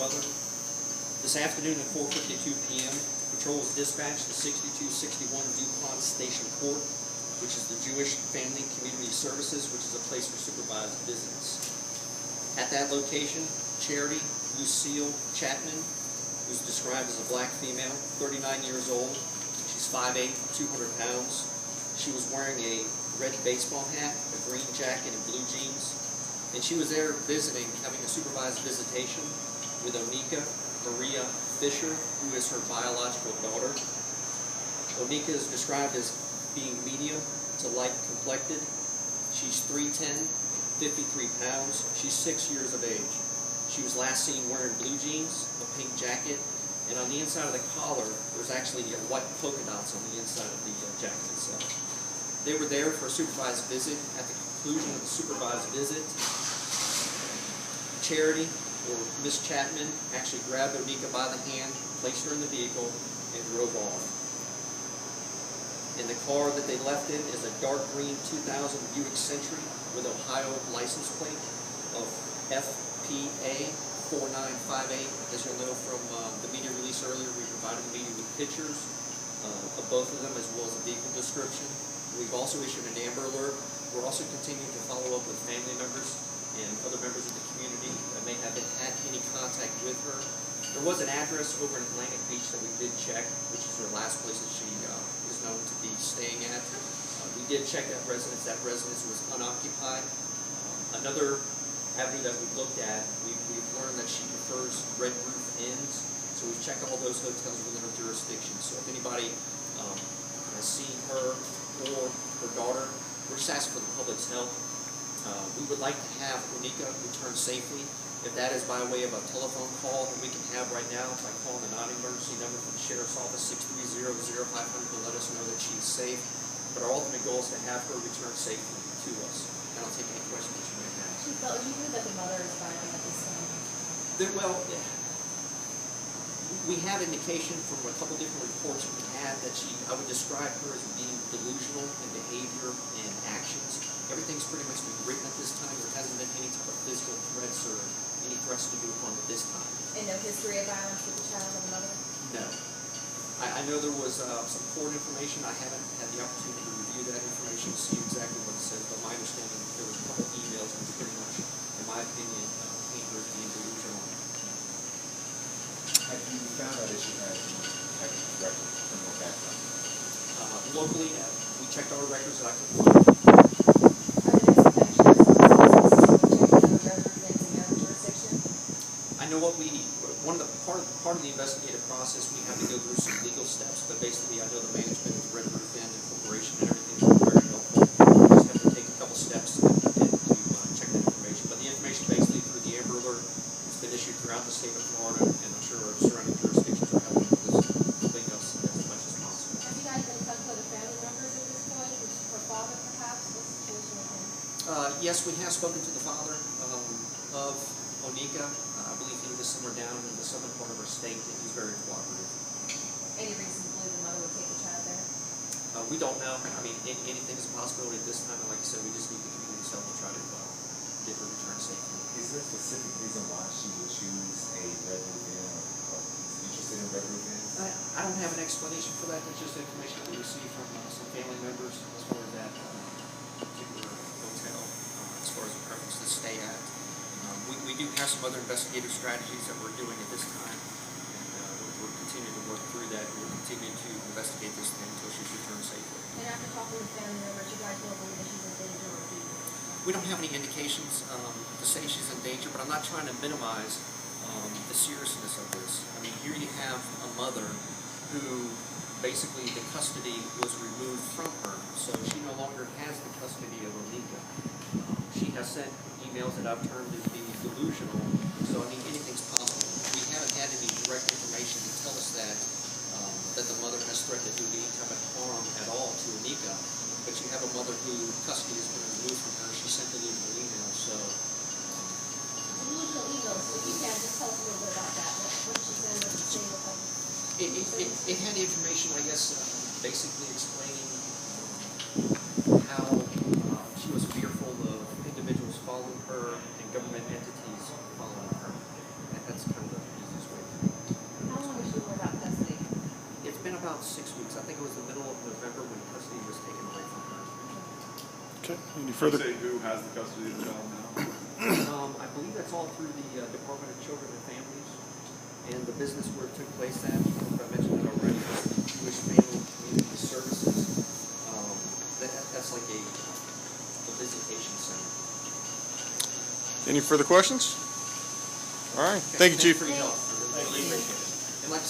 mother. This afternoon at 4:52 p.m., patrol was dispatched to 6261 Dupont Station Ct, which is the Jewish Family Community Services, which is a place for supervised visits. At that location, Charity Lucille Chapman, who's described as a black female, 39 years old. She's 5'8", 200 pounds. She was wearing a red baseball hat, a green jacket, and blue jeans. And she was there visiting, having a supervised visitation with Onnika Fisher, who is her biological daughter. Onnika is described as being medium to light complected. She's 3'10", 53 pounds. She's 6 years of age. She was last seen wearing blue jeans, a pink jacket, and on the inside of the collar, there's actually white polka dots on the inside of the jacket itself. They were there for a supervised visit. At the conclusion of the supervised visit, Charity, or Miss Chapman, actually grabbed Onnika by the hand, placed her in the vehicle, and drove off. And the car that they left in is a dark green 2000 Buick Century with Ohio license plate of FPA 4958. As you'll know from the media release earlier, we provided the media with pictures of both of them as well as a vehicle description. We've also issued an Amber Alert. We're also continuing to follow up with family members and other members of the community that may have had any contact with her. There was an address over in Atlantic Beach that we did check, which is her last place that she is known to be staying at. We did check that residence. That residence was unoccupied. Another avenue that we've looked at, we've learned that she prefers red roof inns, so we've checked all those hotels within her jurisdiction. So if anybody has seen her or her daughter, we're just asking for the public's help. We would like to have Onnika return safely. If that is by way of a telephone call that we can have right now, by calling the non-emergency number from the Sheriff's Office, 630-0500, to let us know that she's safe. But our ultimate goal is to have her return safely to us. And I'll take any questions that you may have. She felt, you knew that the mother is violent at this time? Well, we have indication from a couple different reports we had that I would describe her as being delusional in behavior and actions. Everything's pretty much been written at this time. There hasn't been any type of physical threats or any threats to do upon at this time. And no history of violence with the child and the mother? No. I know there was some court information. I haven't had the opportunity to review that information to see exactly what it says, but my understanding is there was a couple emails which pretty much, in my opinion, paint her as being delusional. Have you found out that she had any record criminal background? Locally, we checked our records that I could find. I know what part of the investigative process, we have to go through some legal steps, but basically I know the management of the Red Roof Inn and corporation and everything is very helpful. We just have to take a couple steps to check that information. But the information basically through the Amber Alert has been issued throughout the state of Florida, and I'm sure our surrounding jurisdictions are helping with this complete us as much as possible. Have you guys been in touch with other family members at this point? Her father, perhaps? What's the situation with him? Yes, we have spoken to the father of Onnika. I believe he lives somewhere down in the southern part of our state, and he's very cooperative. Any reason to believe the mother would take the child there? We don't know. I mean, anything is a possibility at this time, and like I said, we just need the community's help to try to get her returned safely. Is there a specific reason why she would choose a Red Roof Inn or is interested in Red Roof Inns? I don't have an explanation for that. That's just information that we received from some family members as far as that particular hotel, as far as the preference to stay at. We do have some other investigative strategies that we're doing at this time, and we're continuing to work through that. We'll continue to investigate this thing until she's returned safely. And after talking with family members, you guys don't believe that she's in danger or We don't have any indications to say she's in danger, but I'm not trying to minimize the seriousness of this. I mean, here you have a mother who basically the custody was removed from her, so she no longer has the custody of Onnika. She has sent emails that I've termed as being delusional, so I mean, anything's possible. We haven't had any direct information to tell us that the mother has threatened to do any type of harm at all to Onnika, but you have a mother who custody has been removed from her. She sent delusional emails, so... delusional emails, so if you can just tell us a little bit about that. What did she send? What did she say with them? It had information, I guess, basically explaining how she was fearful of individuals following her and government entities following her. That's kind of the Okay. Any You further? say who has the custody of the child now? I believe that's all through the Department of Children and Families, and the business where it took place at, I don't know if I mentioned that already, was Jewish Family Community Services. That's like a visitation center. Any further questions? All right. Thank you, Chief. Thanks for your help. I really appreciate it. And like I said,